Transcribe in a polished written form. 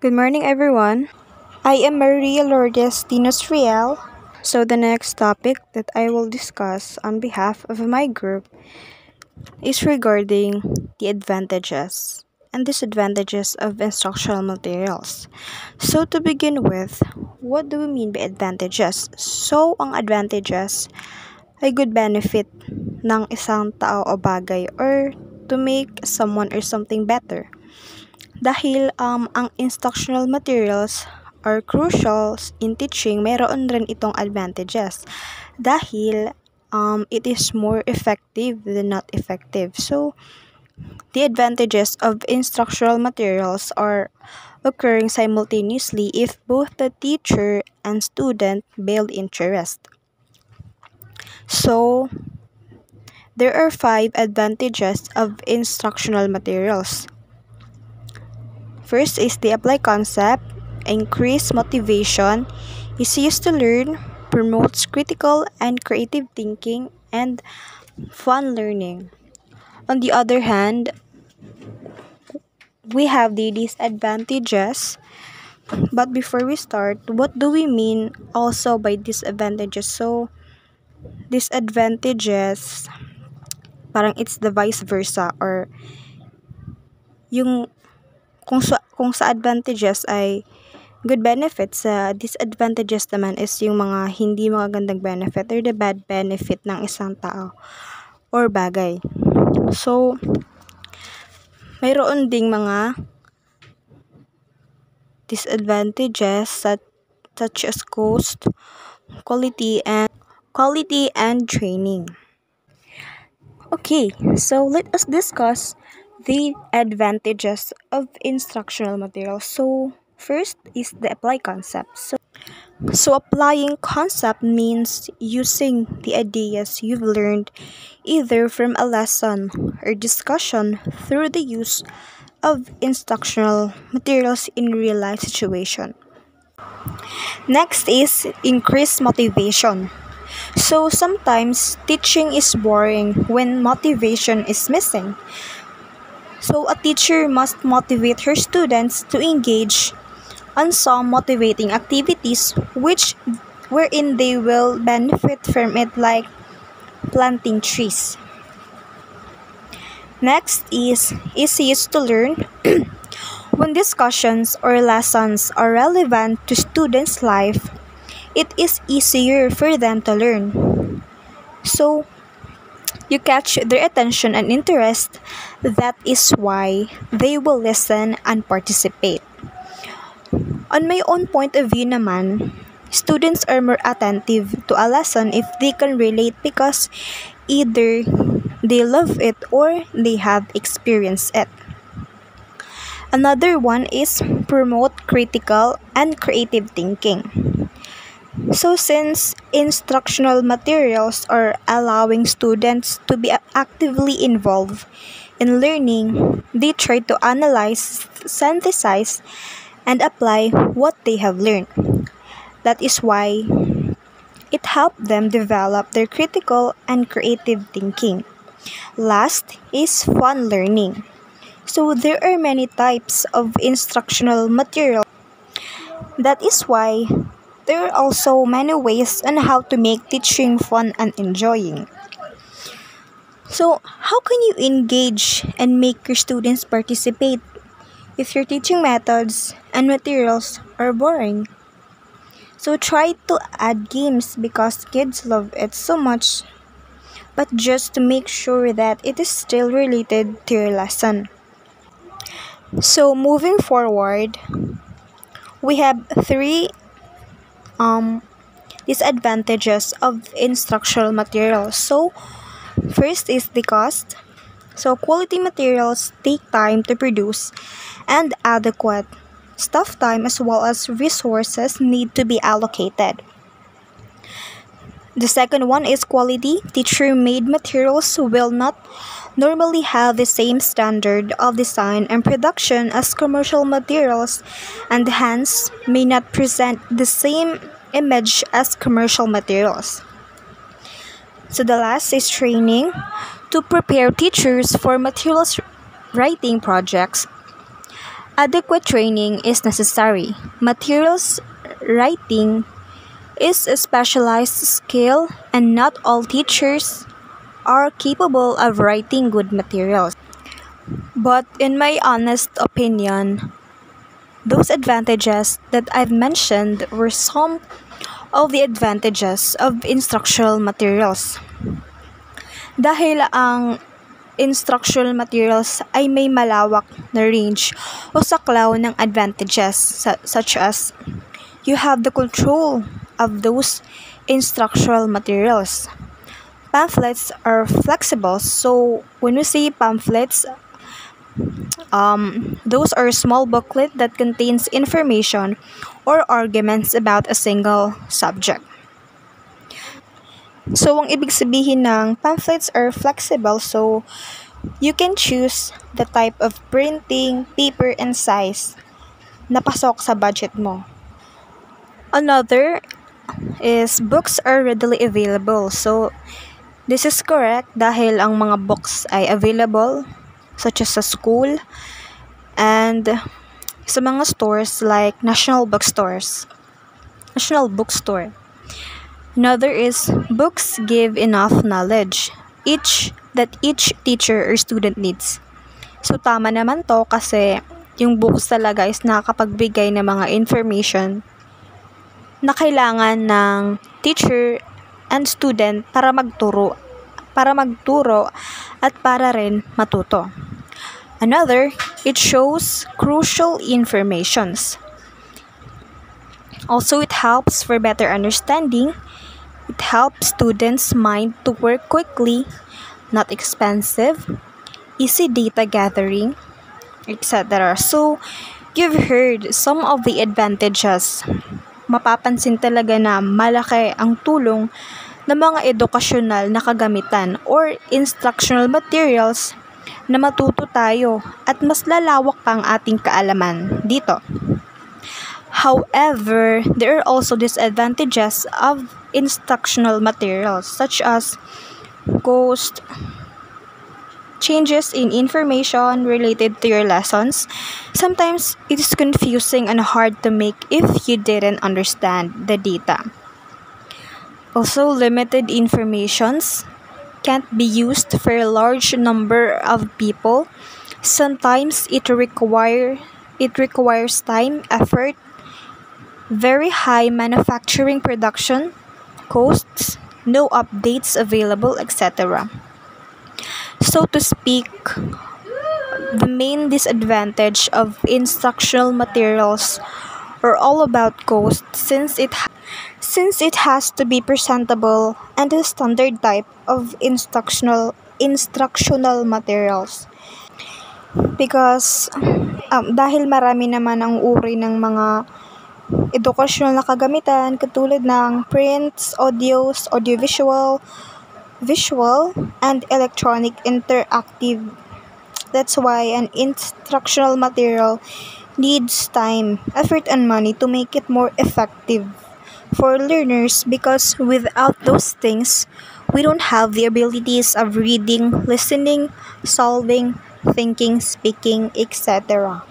Good morning, everyone. I am Maria Lourdes Dinos Riel. So, the next topic that I will discuss on behalf of my group is regarding the advantages and disadvantages of instructional materials. So, to begin with, what do we mean by advantages? So, ang advantages ay good benefit ng isang tao o bagay or to make someone or something better. Dahil ang instructional materials are crucial in teaching, mayroon rin itong advantages. Dahil it is more effective than not effective. So, the advantages of instructional materials are occurring simultaneously if both the teacher and student build interest. So, there are 5 advantages of instructional materials. First is the apply concept, increase motivation, is used to learn, promotes critical and creative thinking, and fun learning. On the other hand, we have the disadvantages. But before we start, what do we mean also by disadvantages? So, disadvantages, parang it's the vice versa or yung kung sa advantages ay good benefits, sa disadvantages naman is yung mga hindi magagandang benefit or the bad benefit ng isang tao or bagay. So, mayroon ding mga disadvantages such as cost, quality and training. Okay, so let us discuss the advantages of instructional materials. So, first is the apply concept. So applying concept means using the ideas you've learned either from a lesson or discussion through the use of instructional materials in real life situation. Next is increase motivation. So sometimes teaching is boring when motivation is missing. So a teacher must motivate her students to engage on some motivating activities wherein they will benefit from it, like planting trees. Next is easiest to learn. When discussions or lessons are relevant to students' life, it is easier for them to learn. So, you catch their attention and interest. That is why they will listen and participate. On my own point of view naman, students are more attentive to a lesson if they can relate because either they love it or they have experienced it. Another one is promote critical and creative thinking. So since instructional materials are allowing students to be actively involved in learning, they try to analyze, synthesize, and apply what they have learned. That is why it helped them develop their critical and creative thinking. Last is fun learning. So there are many types of instructional material. That is why there are also many ways on how to make teaching fun and enjoying. So how can you engage and make your students participate if your teaching methods and materials are boring? So try to add games because kids love it so much, but just to make sure that it is still related to your lesson. So moving forward, we have 3 disadvantages of instructional materials. So first is the cost. So quality materials take time to produce and adequate staff time as well as resources need to be allocated. The second one is quality. Teacher-made materials will not normally have the same standard of design and production as commercial materials and hence may not present the same image as commercial materials. So the last is training. To prepare teachers for materials writing projects, Adequate training is necessary. Materials writing is a specialized skill, and not all teachers are capable of writing good materials. But in my honest opinion, those advantages that I've mentioned were some of the advantages of instructional materials. Dahil ang instructional materials ay may malawak na range o saklaw ng advantages such as you have the control of those instructional materials. Pamphlets are flexible, so when we say pamphlets, those are small booklet that contains information or arguments about a single subject. So, ang ibig sabihin ng pamphlets are flexible, so you can choose the type of printing, paper, and size na pasok sa budget mo. Another is books are readily available. So, this is correct dahil ang mga books ay available such as sa school and sa mga stores like National Bookstore. Another is books give enough knowledge that each teacher or student needs. So tama naman to kasi yung books talaga is nakakapagbigay ng mga information na kailangan ng teacher and student para magturo at para rin matuto. Another, it shows crucial informations. Also, it helps for better understanding. It helps students' mind to work quickly, not expensive, easy data gathering, etc. So, you've heard some of the advantages. Mapapansin talaga na malaki ang tulong ng mga edukasyonal na kagamitan or instructional materials na matuto tayo at mas lalawak pa ang ating kaalaman dito. However, there are also disadvantages of instructional materials such as cost, changes in information related to your lessons. Sometimes it is confusing and hard to make if you didn't understand the data. Also, limited informations can't be used for a large number of people. Sometimes it requires time, effort, very high manufacturing production costs, no updates available, etc. So to speak, the main disadvantage of instructional materials are all about cost since it has to be presentable and a standard type of instructional materials. Because dahil marami naman ang uri ng mga educational na kagamitan katulad ng prints, audiovisual, visual, and electronic interactive. That's why an instructional material needs time, effort, and money to make it more effective for learners because without those things, we don't have the abilities of reading, listening, solving, thinking, speaking, etc.